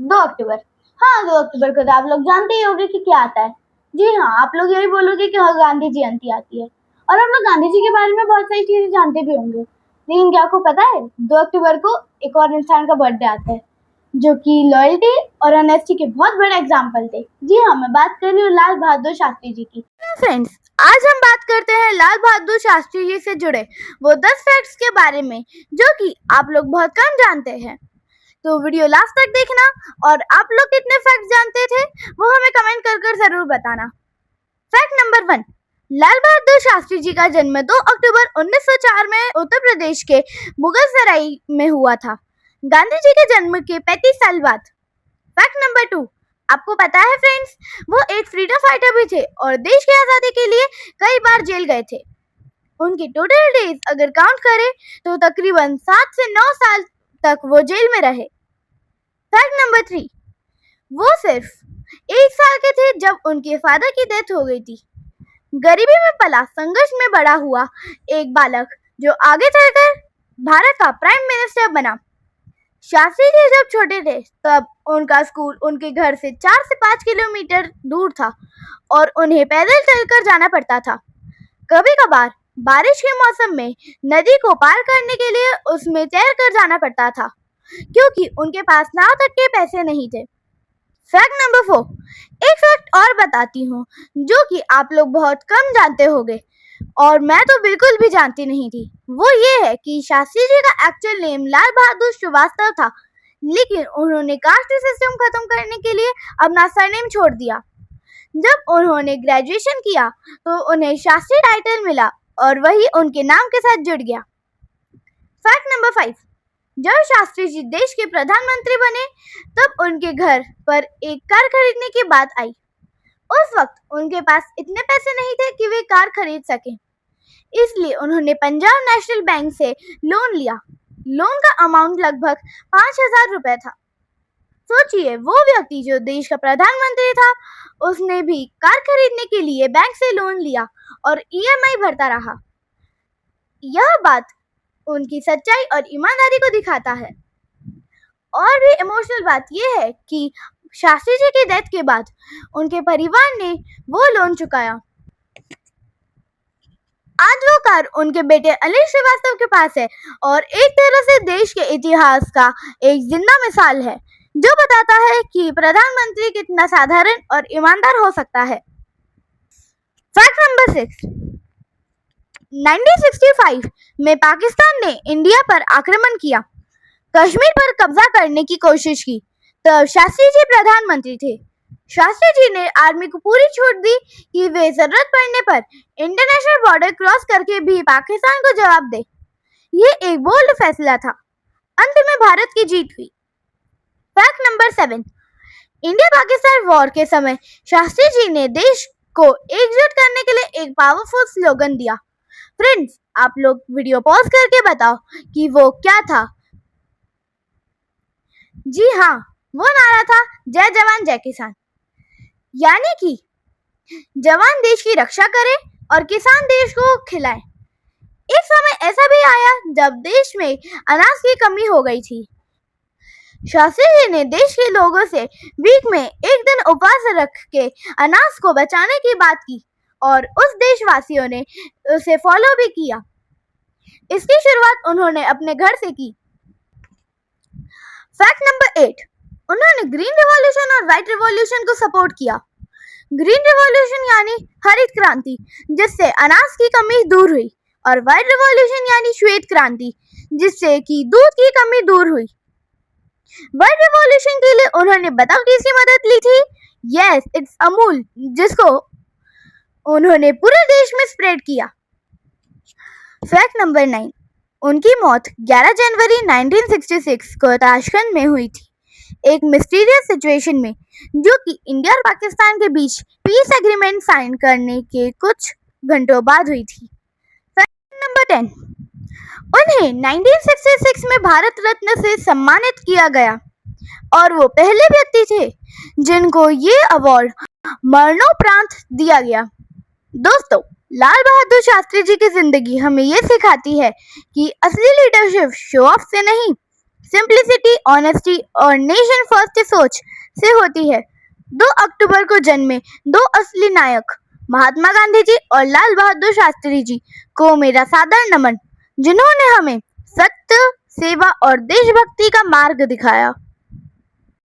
2 अक्टूबर। हाँ, 2 अक्टूबर को तो आप लोग जानते ही होंगे कि क्या आता है। जी हाँ, आप लोग यही बोलोगे कि हाँ, गांधी जयंती आती है और आप लोग गांधी जी के बारे में बहुत सारी चीजें जानते भी होंगे। लेकिन क्या आपको पता है 2 अक्टूबर को एक और इंसान का बर्थडे आता है जो कि लॉयल्टी और ऑनेस्टी के बहुत बड़े एग्जाम्पल थे। जी हाँ, मैं बात कर रही हूँ लाल बहादुर शास्त्री जी की। फ्रेंड्स, आज हम बात करते हैं लाल बहादुर शास्त्री जी से जुड़े वो 10 फैक्ट्स के बारे में जो कि आप लोग बहुत कम जानते हैं। तो वीडियो लास्ट तक देखना और आप लोग कितने फैक्ट जानते थे वो हमें कमेंट कर जरूर बताना। फैक्ट नंबर 1, लाल बहादुर शास्त्री जी का जन्म 2 अक्टूबर 1904 में उत्तर प्रदेश के मुगलसराय में हुआ था, गांधी जी के जन्म के 35 साल बाद। फैक्ट नंबर 2, आपको पता है फ्रेंड्स, वो एक फ्रीडम फाइटर भी थे और देश की आजादी के लिए कई बार जेल गए थे। उनके टोटल डेज अगर काउंट करें तो तकरीबन 7 से 9 साल तक वो जेल में रहे। फैक्ट नंबर 3, वो सिर्फ 1 साल के थे जब उनके फादर की डेथ हो गई थी। गरीबी में पला, संघर्ष में बड़ा हुआ एक बालक जो आगे चलकर भारत का प्राइम मिनिस्टर बना। शास्त्री जी जब छोटे थे तब उनका स्कूल उनके घर से 4 से 5 किलोमीटर दूर था और उन्हें पैदल चलकर जाना पड़ता था। कभी कभार बारिश के मौसम में नदी को पार करने के लिए उसमें तैरकर जाना पड़ता था क्योंकि उनके पास नाव तक के पैसे नहीं थे। फैक्ट नंबर 4, एक फैक्ट और बताती हूँ जो कि आप लोग बहुत कम जानते होंगे और मैं तो बिल्कुल भी जानती नहीं थी। वो ये है कि शास्त्री जी का एक्चुअल नेम लाल बहादुर श्रीवास्तव था, लेकिन उन्होंने कास्ट सिस्टम खत्म करने के लिए अपना सरनेम छोड़ दिया। जब उन्होंने ग्रेजुएशन किया तो उन्हें शास्त्री टाइटल मिला और वही उनके नाम के साथ जुड़ गया। फैक्ट नंबर 5, जब शास्त्री जी देश के प्रधानमंत्री बने तब उनके घर पर एक कार खरीदने की बात आई। उस वक्त उनके पास इतने पैसे नहीं थे कि वे कार खरीद सकें, इसलिए उन्होंने पंजाब नेशनल बैंक से लोन लिया। लोन का अमाउंट लगभग 5,000 रुपए था। सोचिए, वो व्यक्ति जो देश का प्रधानमंत्री था उसने भी कार खरीदने के लिए बैंक से लोन लिया और ईएमआई भरता रहा। यह बात उनकी सच्चाई और ईमानदारी को दिखाता है। और भी इमोशनल बात यह है कि शास्त्री जी की डेथ के बाद उनके परिवार ने वो लोन चुकाया। आज वो कार उनके बेटे अनिल श्रीवास्तव के पास है और एक तरह से देश के इतिहास का एक जिंदा मिसाल है जो बताता है कि प्रधानमंत्री कितना साधारण और ईमानदार हो सकता है। फैक्ट नंबर 6, 1965 में पाकिस्तान ने इंडिया पर आक्रमण किया, कश्मीर पर कब्जा करने की कोशिश की। तब शास्त्री जी प्रधानमंत्री थे। शास्त्री जी ने आर्मी को पूरी छूट दी कि वे जरूरत पड़ने पर इंटरनेशनल बॉर्डर क्रॉस करके भी पाकिस्तान को जवाब दे। ये एक बोल्ड फैसला था। अंत में भारत की जीत हुई। Fact number 7, India Pakistan war के समय शास्त्री जी ने देश को एकजुट करने के लिए एक पावरफुल स्लोगन दिया। फ्रेंड्स, आप लोग वीडियो पॉज करके बताओ कि वो क्या था। जी हाँ, वो नारा था जय जवान जय किसान, यानी कि जवान देश की रक्षा करे और किसान देश को खिलाए। एक समय ऐसा भी आया जब देश में अनाज की कमी हो गई थी। शास्त्री जी ने देश के लोगों से वीक में एक दिन उपवास रख के अनाज को बचाने की बात की और उस देशवासियों ने उसे फॉलो भी किया। इसकी शुरुआत उन्होंने अपने घर से की। फैक्ट नंबर 8, उन्होंने ग्रीन रिवॉल्यूशन और व्हाइट रिवॉल्यूशन को सपोर्ट किया। ग्रीन रिवॉल्यूशन यानी हरित क्रांति, जिससे अनाज की कमी दूर हुई, और व्हाइट रिवॉल्यूशन यानी श्वेत क्रांति, जिससे कि दूध की कमी दूर हुई। व्हाइट रिवॉल्यूशन के लिए उन्होंने बताओ किसकी मदद ली थी? यस, इट्स अमूल, जिसको उन्होंने पूरे देश में स्प्रेड किया। फैक्ट नंबर 9, उनकी मौत 11 जनवरी 1966 को ताशकंद में हुई थी, एक मिस्टीरियस सिचुएशन में, जो कि इंडिया और पाकिस्तान के बीच पीस एग्रीमेंट साइन करने के कुछ घंटों बाद हुई थी। फैक्ट नंबर 10, उन्हें 1966 में भारत रत्न से सम्मानित किया गया और वो पहले व्यक्ति थे जिनको ये अवार्ड मरणोपरांत दिया गया। दोस्तों, लाल बहादुर शास्त्री जी की जिंदगी हमें ये सिखाती है कि असली लीडरशिप शो ऑफ से नहीं, सिंप्लिसिटी, ऑनेस्टी और नेशन फर्स्ट सोच से होती है। 2 अक्टूबर को जन्मे 2 असली नायक महात्मा गांधी जी और लाल बहादुर शास्त्री जी को मेरा सादर नमन, जिन्होंने हमें सत्य, सेवा और देशभक्ति का मार्ग दिखाया।